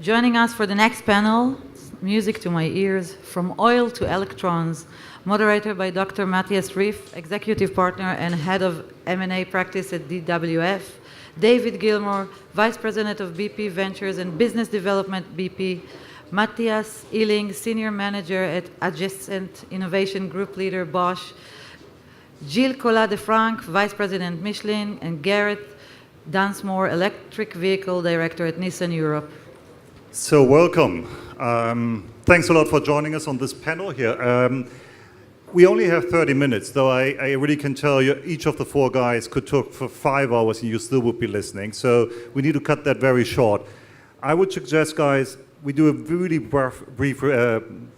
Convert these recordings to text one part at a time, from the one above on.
Joining us for the next panel, music to my ears, From Oil to Electrons, moderator by Dr. Matthias Reif, executive partner and head of M&A practice at DWF, David Gilmour, vice president of BP Ventures and business development BP, Matthias Illing, senior manager at Adjacent Innovation Group leader Bosch, Gilles Collat-Defranc, vice president Michelin, and Gareth Dunsmore, electric vehicle director at Nissan Europe. So welcome. Thanks a lot for joining us on this panel here. We only have 30 minutes, though I really can tell you each of the four guys could talk for 5 hours and you still would be listening. So we need to cut that very short. I would suggest, guys, we do a really brief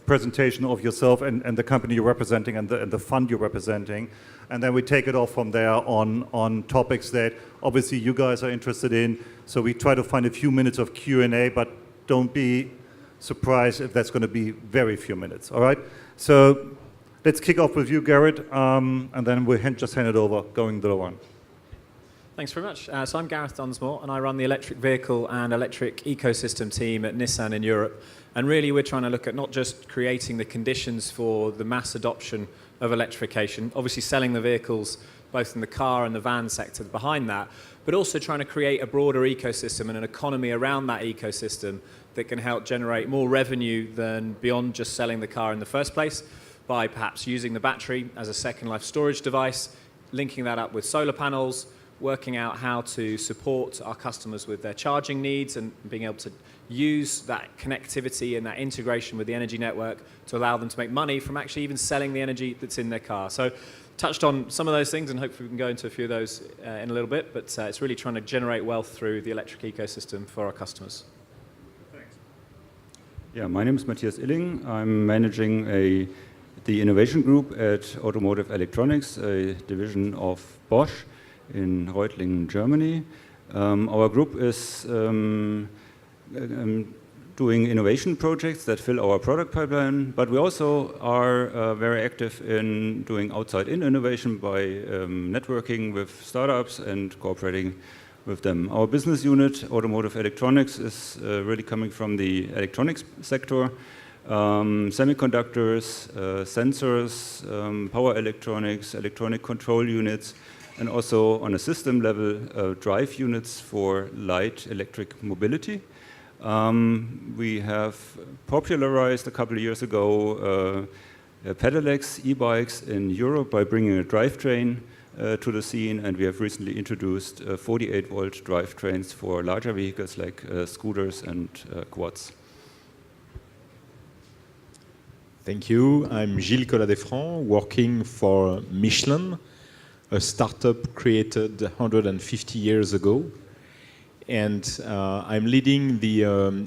presentation of yourself and the company you're representing and the fund you're representing. And then we take it off from there on topics that obviously you guys are interested in. So we try to find a few minutes of Q&A, but don't be surprised if that's going to be very few minutes, all right? So let's kick off with you, Gareth, and then we'll just hand it over, going the one. Thanks very much. So I'm Gareth Dunsmore, and I run the electric vehicle and electric ecosystem team at Nissan in Europe. And really, we're trying to look at not just creating the conditions for the mass adoption of electrification, obviously selling the vehicles both in the car and the van sector behind that, but also trying to create a broader ecosystem and an economy around that ecosystem that can help generate more revenue than beyond just selling the car in the first place, by perhaps using the battery as a second life storage device, linking that up with solar panels, working out how to support our customers with their charging needs and being able to use that connectivity and that integration with the energy network to allow them to make money from actually even selling the energy that's in their car. So touched on some of those things, and hopefully we can go into a few of those in a little bit, but it's really trying to generate wealth through the electric ecosystem for our customers. Thanks. Yeah, my name is Matthias Illing. I'm managing the innovation group at Automotive Electronics, a division of Bosch in Reutlingen, Germany. Our group is doing innovation projects that fill our product pipeline, but we also are very active in doing outside-in innovation by networking with startups and cooperating with them. Our business unit, Automotive Electronics, is really coming from the electronics sector. Semiconductors, sensors, power electronics, electronic control units, and also on a system level, drive units for light electric mobility. We have popularized a couple of years ago pedelecs, e-bikes in Europe by bringing a drivetrain to the scene, and we have recently introduced 48-volt drivetrains for larger vehicles like scooters and quads. Thank you. I'm Gilles Collat-Defranc, working for Michelin, a startup created 150 years ago. And I'm leading the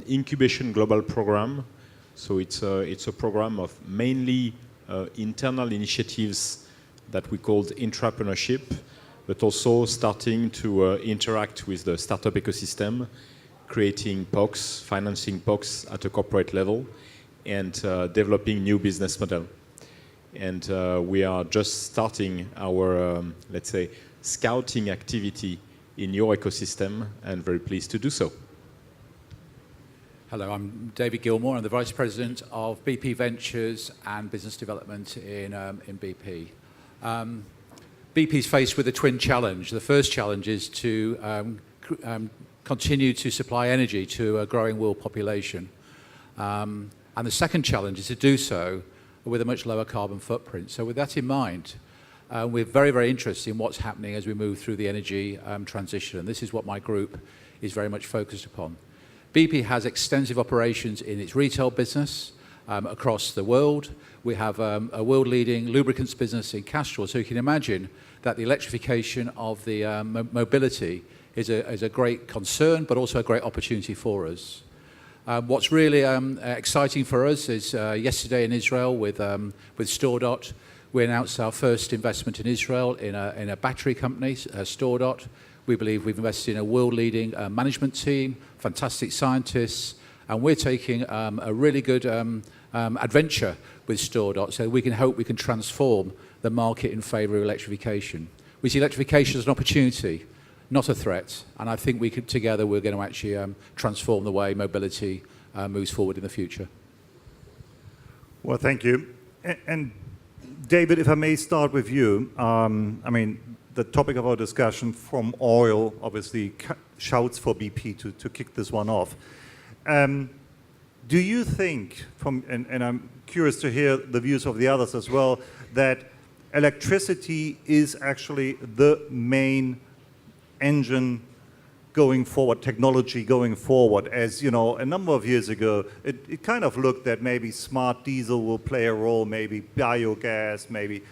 Incubation Global program. So it's a program of mainly internal initiatives that we called intrapreneurship, but also starting to interact with the startup ecosystem, creating POCs, financing POCs at a corporate level, and developing new business model. And we are just starting our, let's say, scouting activity in your ecosystem, and very pleased to do so. Hello, I'm David Gilmour. I'm the Vice President of BP Ventures and Business Development in BP. BP's faced with a twin challenge. The first challenge is to continue to supply energy to a growing world population. And the second challenge is to do so with a much lower carbon footprint. So with that in mind, we're very, very interested in what's happening as we move through the energy transition. And this is what my group is very much focused upon. BP has extensive operations in its retail business across the world. We have a world-leading lubricants business in Castrol. So you can imagine that the electrification of the mobility is a great concern, but also a great opportunity for us. What's really exciting for us is yesterday in Israel with StoreDot, we announced our first investment in Israel in a battery company, StoreDot. We believe we've invested in a world-leading management team, fantastic scientists, and we're taking a really good adventure with StoreDot so we can transform the market in favour of electrification. We see electrification as an opportunity. not a threat. And I think we could, together, we're going to actually transform the way mobility moves forward in the future. Well, thank you. And David, if I may start with you, I mean, the topic of our discussion from oil obviously shouts for BP to kick this one off. Do you think, and I'm curious to hear the views of the others as well, that electricity is actually the main engine going forward, technology going forward? As you know, a number of years ago, it kind of looked that maybe smart diesel will play a role, maybe biogas, maybe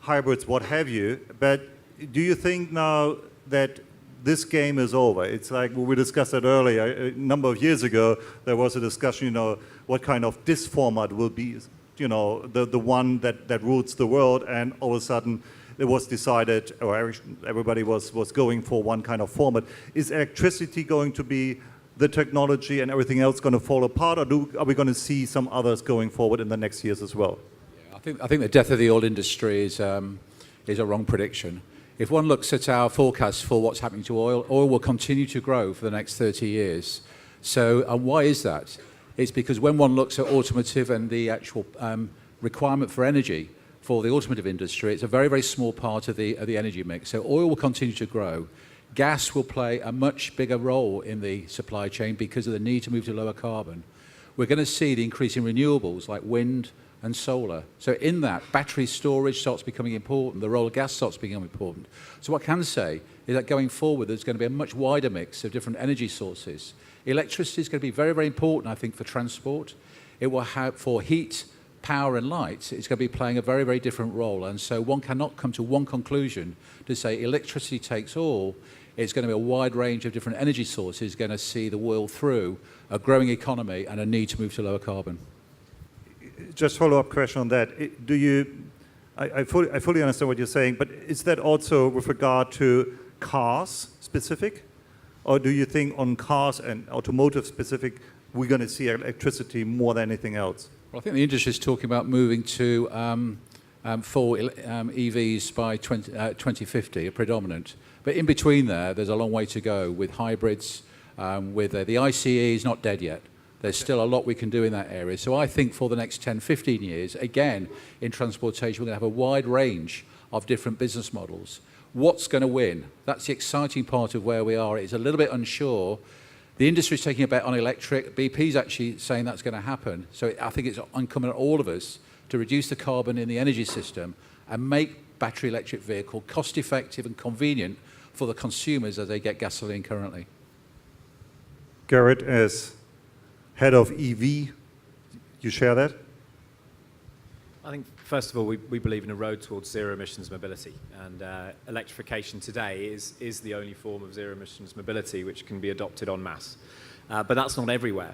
hybrids, what have you. But do you think now that this game is over? It's like we discussed it earlier. A number of years ago, there was a discussion, what kind of disk format will be, the one that rules the world, and all of a sudden it was decided, or everybody was going for one kind of format. Is electricity going to be the technology and everything else going to fall apart, or are we going to see some others going forward in the next years as well? Yeah, I think the death of the oil industry is a wrong prediction. If one looks at our forecast for what's happening to oil, oil will continue to grow for the next 30 years. So, and why is that? It's because when one looks at automotive and the actual requirement for energy for the automotive industry, it's a very, very small part of the energy mix. So oil will continue to grow. Gas will play a much bigger role in the supply chain because of the need to move to lower carbon. We're going to see the increase in renewables like wind and solar. So in that, battery storage starts becoming important, the role of gas starts becoming important. So what I can say is that going forward, there's going to be a much wider mix of different energy sources. Electricity is going to be very, very important, I think, for transport. It will have, for heat, power and light, it's going to be playing a very, very different role. And so one cannot come to one conclusion to say electricity takes all. It's going to be a wide range of different energy sources going to see the world through a growing economy and a need to move to lower carbon. Just follow-up question on that. I fully understand what you're saying, but is that also with regard to cars specific? Or do you think on cars and automotive specific, we're going to see electricity more than anything else? Well, I think the industry is talking about moving to full EVs by 2050, a predominant. But in between there's a long way to go with hybrids, with the ICE is not dead yet. There's still a lot we can do in that area. So I think for the next 10, 15 years, again, in transportation, we're going to have a wide range of different business models. What's going to win? That's the exciting part of where we are. It's a little bit unsure. The industry is taking a bet on electric. BP's actually saying that's going to happen. So I think it's incumbent on all of us to reduce the carbon in the energy system and make battery electric vehicle cost effective and convenient for the consumers as they get gasoline currently. Gareth, as head of EV, you share that? I think, first of all, we believe in a road towards zero emissions mobility, and electrification today is the only form of zero emissions mobility which can be adopted en masse. But that's not everywhere.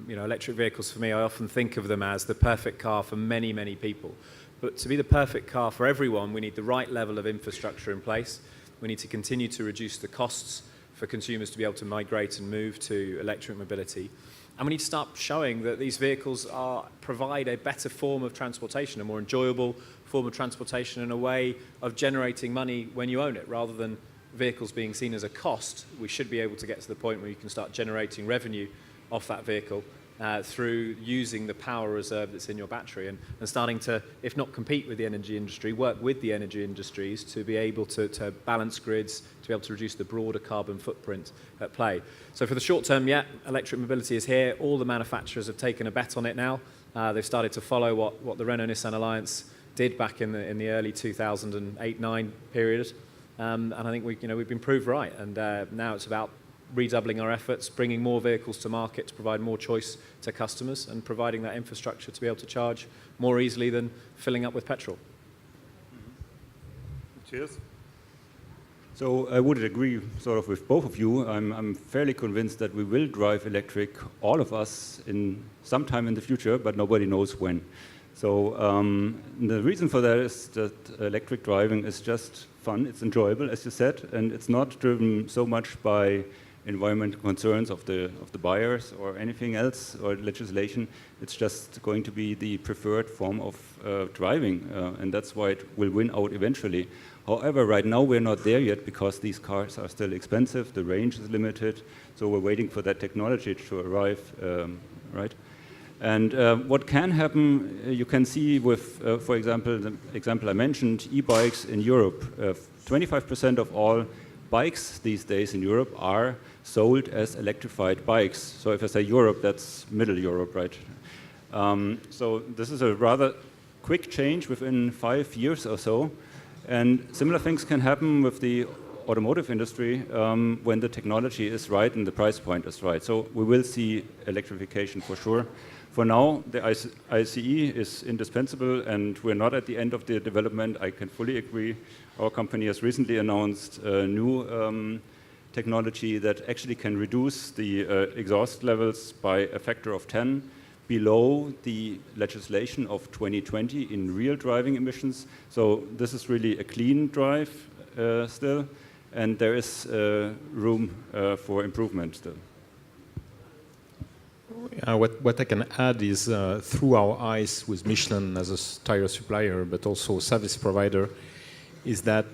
Electric vehicles, for me, I often think of them as the perfect car for many, many people. But to be the perfect car for everyone, we need the right level of infrastructure in place. We need to continue to reduce the costs for consumers to be able to migrate and move to electric mobility. And we need to start showing that these vehicles provide a better form of transportation, a more enjoyable form of transportation, and a way of generating money when you own it. Rather than vehicles being seen as a cost, we should be able to get to the point where you can start generating revenue off that vehicle through using the power reserve that's in your battery and starting to, if not compete with the energy industry, work with the energy industries to be able to balance grids, to be able to reduce the broader carbon footprint at play. So for the short term, electric mobility is here. All the manufacturers have taken a bet on it now. They've started to follow what the Renault-Nissan alliance did back in the early 2008-9 period. And I think we've been proved right. And now it's about redoubling our efforts, bringing more vehicles to market to provide more choice to customers and providing that infrastructure to be able to charge more easily than filling up with petrol. Cheers. So I would agree sort of with both of you. I'm fairly convinced that we will drive electric, all of us, in sometime in the future, but nobody knows when. So the reason for that is that electric driving is just fun, it's enjoyable, as you said, and it's not driven so much by environmental concerns of the buyers or anything else or legislation. It's just going to be the preferred form of driving, and that's why it will win out eventually. However, right now we're not there yet because these cars are still expensive, the range is limited, so we're waiting for that technology to arrive, right? And what can happen, you can see with, for example, the example I mentioned, e-bikes in Europe. 25% of all bikes these days in Europe are sold as electrified bikes. So if I say Europe, that's Middle Europe, right? So this is a rather quick change within 5 years or so. And similar things can happen with the automotive industry when the technology is right and the price point is right. So we will see electrification for sure. For now, the ICE is indispensable, and we're not at the end of the development. I can fully agree. Our company has recently announced a new technology that actually can reduce the exhaust levels by a factor of 10 below the legislation of 2020 in real driving emissions. So this is really a clean drive still, and there is room for improvement still. What I can add is through our eyes with Michelin as a tire supplier, but also service provider, is that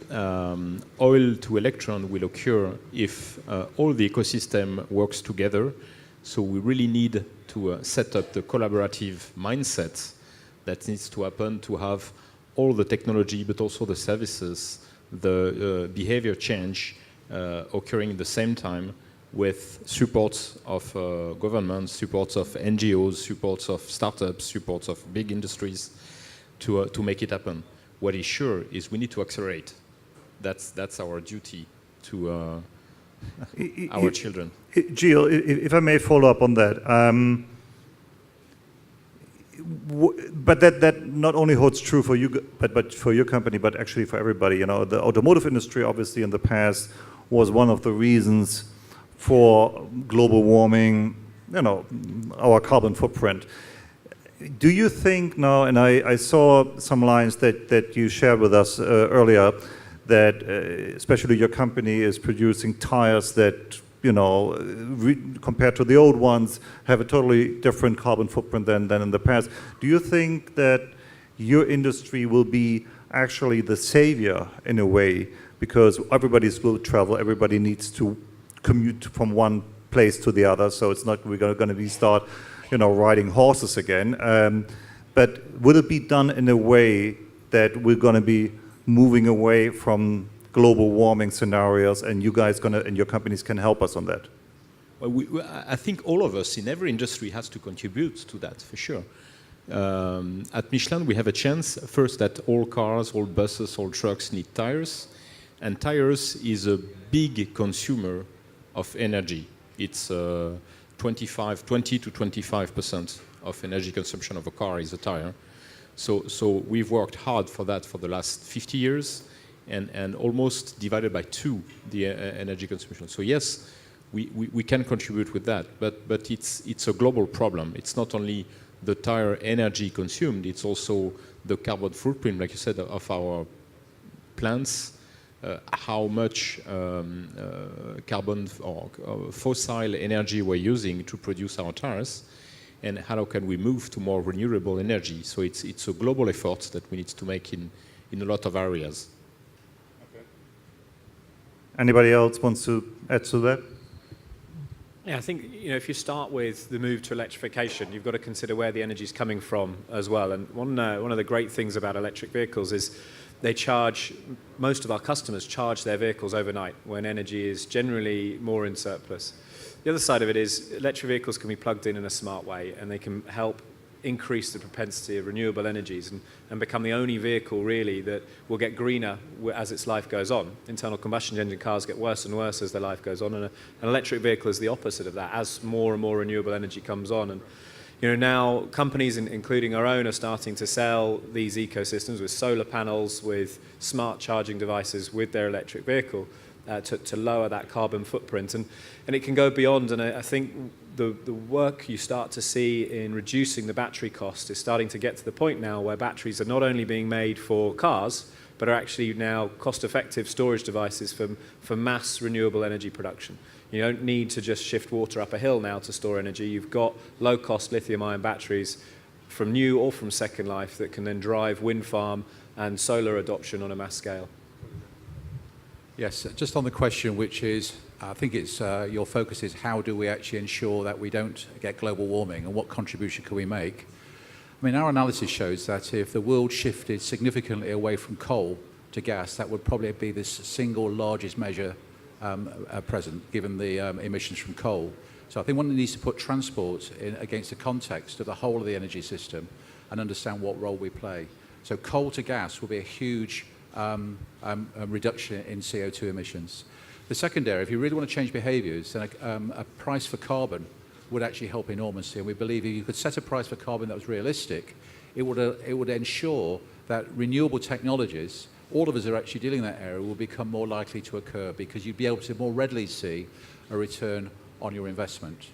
oil to electron will occur if all the ecosystem works together. So we really need to set up the collaborative mindset that needs to happen to have all the technology, but also the services, the behavior change occurring at the same time, with supports of governments, supports of NGOs, supports of startups, supports of big industries to make it happen. What is sure is we need to accelerate. That's our duty to our children. Gilles, if I may follow up on that. But that not only holds true for you, but for your company, but actually for everybody. You know, the automotive industry, obviously, in the past, was one of the reasons for global warming. You know, our carbon footprint. Do you think now? And I saw some lines that you shared with us earlier, that especially your company is producing tires that, you know, compared to the old ones, have a totally different carbon footprint than in the past. Do you think that your industry will be actually the savior in a way, because everybody will travel, everybody needs to commute from one place to the other, so it's not we're going to be start, you know, riding horses again. But will it be done in a way that we're going to be moving away from global warming scenarios, and you guys and your companies can help us on that? Well, I think all of us in every industry has to contribute to that, for sure. At Michelin, we have a chance, first, that all cars, all buses, all trucks need tires, and tires is a big consumer of energy. It's 20 to 25% of energy consumption of a car is a tire. So we've worked hard for that for the last 50 years, and almost divided by 2 the energy consumption. So yes, we can contribute with that, but it's a global problem. It's not only the tire energy consumed, it's also the carbon footprint, like you said, of our plants, how much carbon or fossil energy we're using to produce our tires, and how can we move to more renewable energy. So it's a global effort that we need to make in a lot of areas. Okay. Anybody else wants to add to that? Yeah, I think, you know, if you start with the move to electrification, you've got to consider where the energy is coming from as well. And one of the great things about electric vehicles is most of our customers charge their vehicles overnight when energy is generally more in surplus. The other side of it is electric vehicles can be plugged in a smart way, and they can help increase the propensity of renewable energies and become the only vehicle really that will get greener as its life goes on. Internal combustion engine cars get worse and worse as their life goes on, and an electric vehicle is the opposite of that as more and more renewable energy comes on. And you know, now companies, including our own, are starting to sell these ecosystems with solar panels, with smart charging devices with their electric vehicle to lower that carbon footprint. And it can go beyond, and I think the work you start to see in reducing the battery cost is starting to get to the point now where batteries are not only being made for cars, but are actually now cost-effective storage devices for mass renewable energy production. You don't need to just shift water up a hill now to store energy. You've got low-cost lithium-ion batteries from new or from Second Life that can then drive wind farm and solar adoption on a mass scale. Yes, just on the question, which is, I think it's your focus is how do we actually ensure that we don't get global warming and what contribution can we make? I mean, our analysis shows that if the world shifted significantly away from coal to gas, that would probably be the single largest measure at present, given the emissions from coal. So I think one needs to put transport in against the context of the whole of the energy system and understand what role we play. So coal to gas will be a huge reduction in CO2 emissions. The second area, if you really want to change behaviours, then a price for carbon would actually help enormously. And we believe if you could set a price for carbon that was realistic, it would ensure that renewable technologies, all of us are actually dealing in that area, will become more likely to occur because you'd be able to more readily see a return on your investment.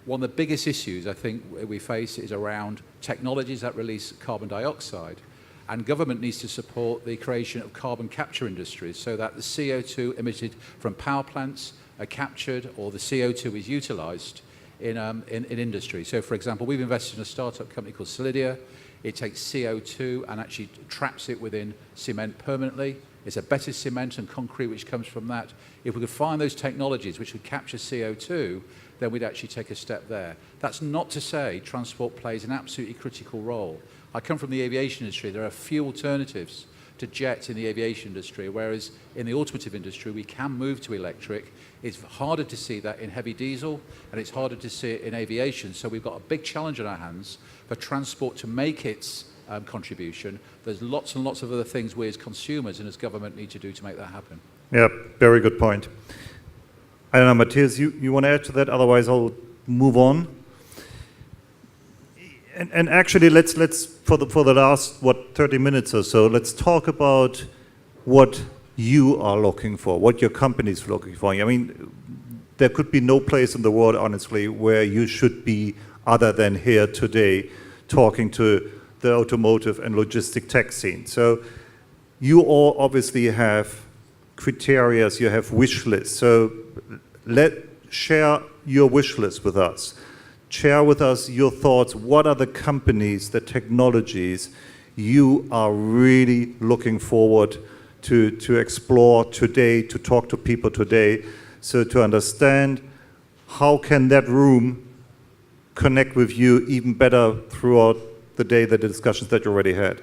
One of the biggest issues I think we face is around technologies that release carbon dioxide, and government needs to support the creation of carbon capture industries so that the CO2 emitted from power plants are captured or the CO2 is utilised in industry. So for example, we've invested in a startup company called Solidia. It takes CO2 and actually traps it within cement permanently. It's a better cement and concrete which comes from that. If we could find those technologies which would capture CO2, then we'd actually take a step there. That's not to say transport plays an absolutely critical role. I come from the aviation industry. There are few alternatives to jet in the aviation industry, whereas in the automotive industry, we can move to electric. It's harder to see that in heavy diesel, and it's harder to see it in aviation. So we've got a big challenge on our hands for transport to make its contribution. There's lots and lots of other things we as consumers and as government need to do to make that happen. Yeah, very good point. I don't know, Matthias, you want to add to that? Otherwise, I'll move on. And actually, let's for the last 30 minutes or so, let's talk about what you are looking for, what your company is looking for. I mean, there could be no place in the world, honestly, where you should be other than here today, talking to the automotive and logistic tech scene. So, you all obviously have criteria, you have wish lists. So, share your wish list with us. Share with us your thoughts. What are the companies, the technologies you are really looking forward to explore today, to talk to people today, so to understand how can that room connect with you even better throughout the day, the discussions that you already had.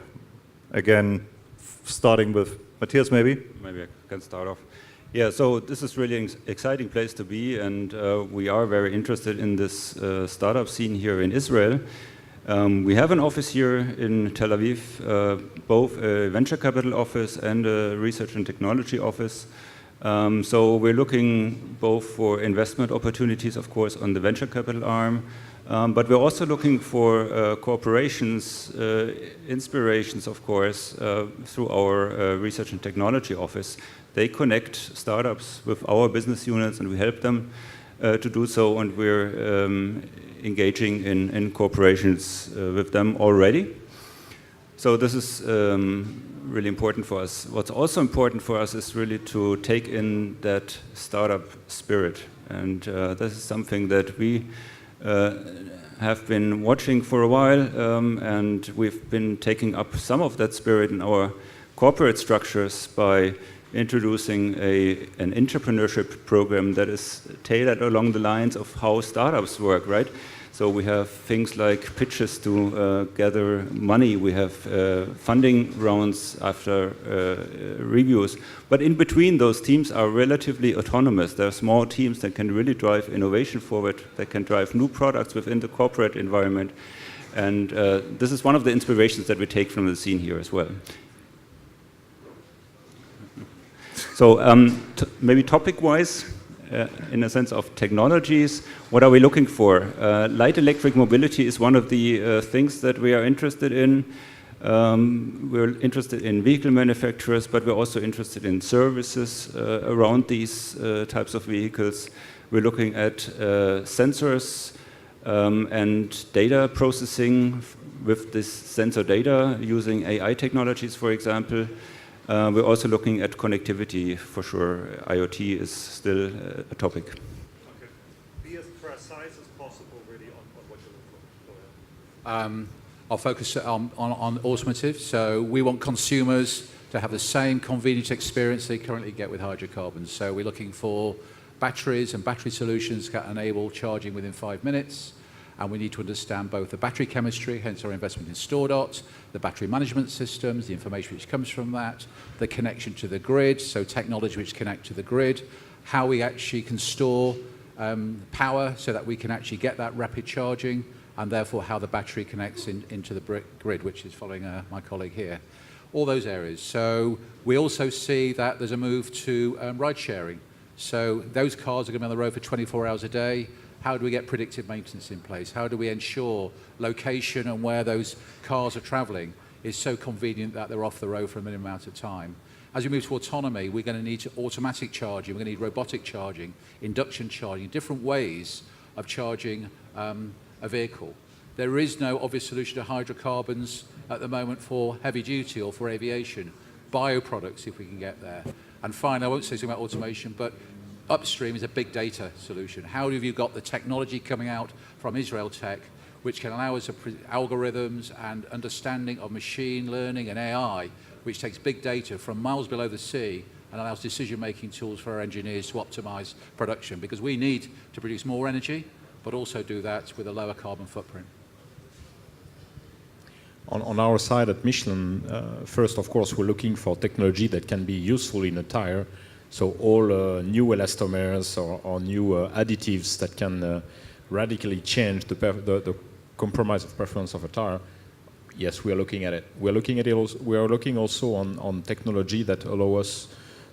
Again, starting with Matthias, maybe? Maybe I can start off. Yeah, so this is really an exciting place to be, and we are very interested in this startup scene here in Israel. We have an office here in Tel Aviv, both a venture capital office and a research and technology office. So we're looking both for investment opportunities, of course, on the venture capital arm, but we're also looking for cooperations, inspirations, of course, through our research and technology office. They connect startups with our business units, and we help them to do so, and we're engaging in cooperations with them already. So this is really important for us. What's also important for us is really to take in that startup spirit, and this is something that we have been watching for a while, and we've been taking up some of that spirit in our corporate structures by introducing an entrepreneurship program that is tailored along the lines of how startups work, right? So we have things like pitches to gather money. We have funding rounds after reviews. But in between, those teams are relatively autonomous. They're small teams that can really drive innovation forward. They can drive new products within the corporate environment. And this is one of the inspirations that we take from the scene here as well. So maybe topic-wise, in a sense of technologies, what are we looking for? Light electric mobility is one of the things that we are interested in. We're interested in vehicle manufacturers, but we're also interested in services around these types of vehicles. We're looking at sensors and data processing with this sensor data using AI technologies, for example. We're also looking at connectivity, for sure. IoT is still a topic. Okay. Be as precise as possible, really, on what you're looking for. Go ahead. I'll focus on automotive. So we want consumers to have the same convenience experience they currently get with hydrocarbons. So we're looking for batteries and battery solutions that enable charging within 5 minutes. And we need to understand both the battery chemistry, hence our investment in StoreDot, the battery management systems, the information which comes from that, the connection to the grid, so technology which connect to the grid, how we actually can store power so that we can actually get that rapid charging, and therefore how the battery connects into the grid, which is following my colleague here. All those areas. So we also see that there's a move to ride sharing. So those cars are going to be on the road for 24 hours a day. How do we get predictive maintenance in place? How do we ensure location and where those cars are traveling is so convenient that they're off the road for a minimum amount of time? As we move to autonomy, we're going to need automatic charging, we're going to need robotic charging, induction charging, different ways of charging a vehicle. There is no obvious solution to hydrocarbons at the moment for heavy duty or for aviation. Bioproducts, if we can get there. And finally, I won't say something about automation, but upstream is a big data solution. How have you got the technology coming out from Israel Tech, which can allow us algorithms and understanding of machine learning and AI, which takes big data from miles below the sea and allows decision-making tools for our engineers to optimize production, because we need to produce more energy, but also do that with a lower carbon footprint. On our side at Michelin, first, of course, we're looking for technology that can be useful in a tire. So all new elastomers or new additives that can radically change the compromise of performance of a tire. Yes, we are looking at it. We are looking also on technology that allow us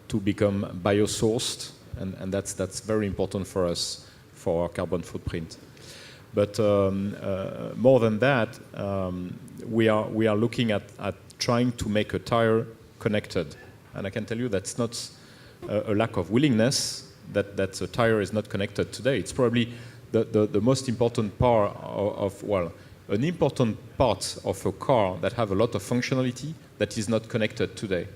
to become biosourced, and that's very important for us for our carbon footprint. But more than that, we are looking at trying to make a tire connected, and I can tell you that's not a lack of willingness that a tire is not connected today. It's probably the most important part an important part of a car that have a lot of functionality that is not connected today.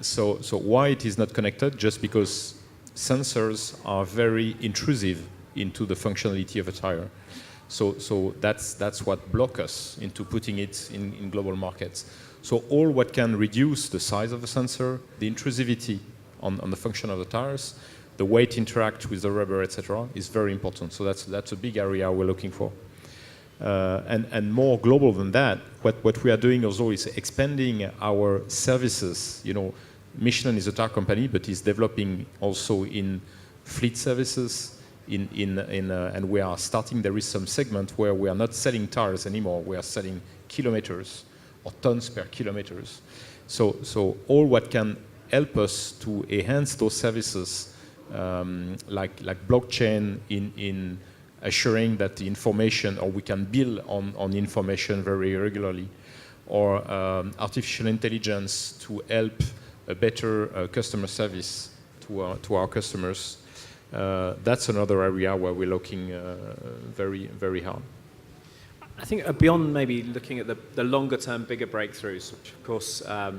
So why it is not connected? Just because sensors are very intrusive into the functionality of a tire. So that's what blocks us into putting it in global markets. So all what can reduce the size of the sensor, the intrusivity on the function of the tires, the weight interact with the rubber, etc., is very important. So that's a big area we're looking for. And more global than that, what we are doing also is expanding our services. You know, Michelin is a tire company, but is developing also in fleet services. And we are starting. There is some segment where we are not selling tires anymore. We are selling kilometers or tons per kilometers. So all what can help us to enhance those services, like blockchain in assuring that the information, or we can build on information very regularly, or artificial intelligence to help a better customer service to our customers. That's another area where we're looking very, very hard. I think beyond maybe looking at the longer term, bigger breakthroughs, which of course I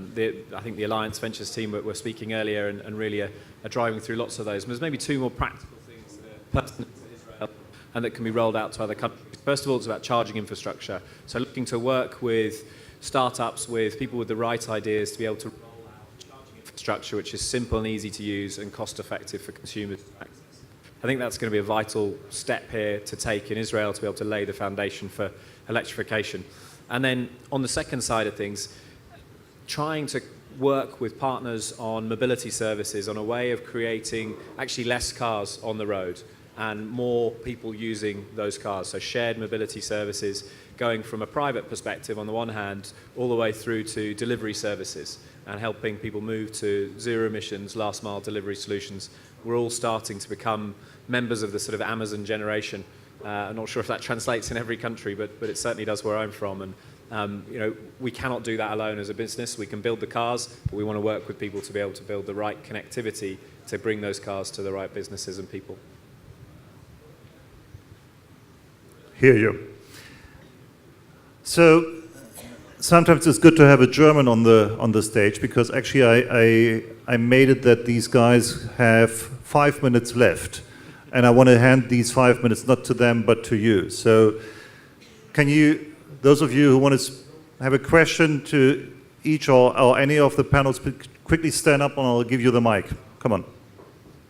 think the Alliance Ventures team were speaking earlier and really are driving through lots of those. But there's maybe two more practical things that are pertinent to Israel and that can be rolled out to other countries. First of all, it's about charging infrastructure. So looking to work with startups, with people with the right ideas to be able to roll out charging infrastructure which is simple and easy to use and cost effective for consumers. I think that's going to be a vital step here to take in Israel to be able to lay the foundation for electrification. And then on the second side of things, trying to work with partners on mobility services on a way of creating actually less cars on the road and more people using those cars. So shared mobility services going from a private perspective on the one hand all the way through to delivery services and helping people move to zero emissions, last mile delivery solutions. We're all starting to become members of the sort of Amazon generation. I'm not sure if that translates in every country, but it certainly does where I'm from. And we cannot do that alone as a business. We can build the cars, but we want to work with people to be able to build the right connectivity to bring those cars to the right businesses and people. Hear you. So sometimes it's good to have a German on the stage, because actually I made it that these guys have 5 minutes left, and I want to hand these 5 minutes not to them but to you. So can you, those of you who want to have a question to each or any of the panels quickly stand up and I'll give you the mic. Come on.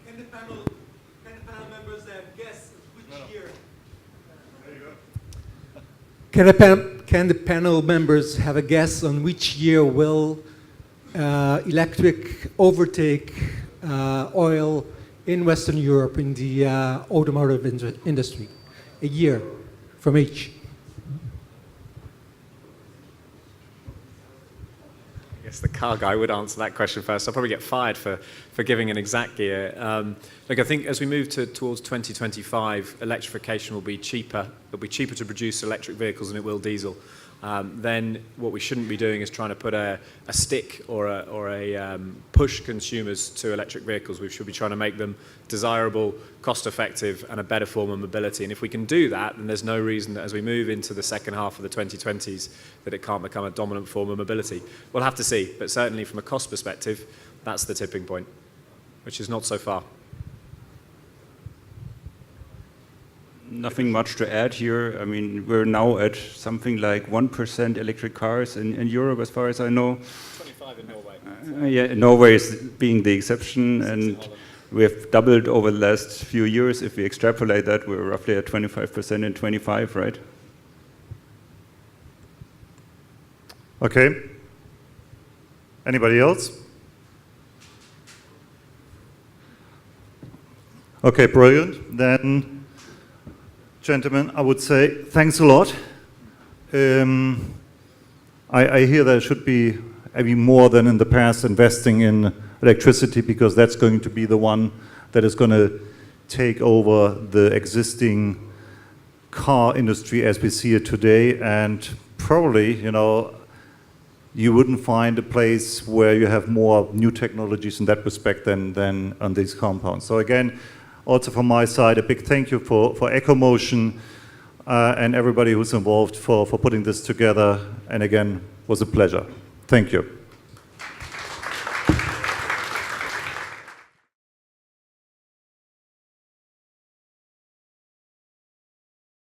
Can the panel members guess which year? There you go. Can the panel members have a guess on which year will electric overtake oil in Western Europe in the automotive industry? A year from each. I guess the car guy would answer that question first. I'll probably get fired for giving an exact year. Look, I think as we move towards 2025, electrification will be cheaper. It'll be cheaper to produce electric vehicles than it will diesel. Then what we shouldn't be doing is trying to put a stick or a push consumers to electric vehicles. We should be trying to make them desirable, cost-effective, and a better form of mobility. And if we can do that, then there's no reason that as we move into the second half of the 2020s that it can't become a dominant form of mobility. We'll have to see, but certainly from a cost perspective, that's the tipping point, which is not so far. Nothing much to add here. I mean, we're now at something like 1% electric cars in Europe, as far as I know. 25 in Norway. Yeah, Norway is being the exception, and we have doubled over the last few years. If we extrapolate that, we're roughly at 25% in 25, right? Okay. Anybody else? Okay, brilliant. Then, gentlemen, I would say thanks a lot. I hear there should be maybe more than in the past investing in electricity, because that's going to be the one that is going to take over the existing car industry as we see it today. And probably, you wouldn't find a place where you have more new technologies in that respect than on these compounds. So again, also from my side, a big thank you for EcoMotion and everybody who's involved for putting this together. And again, was a pleasure. Thank you.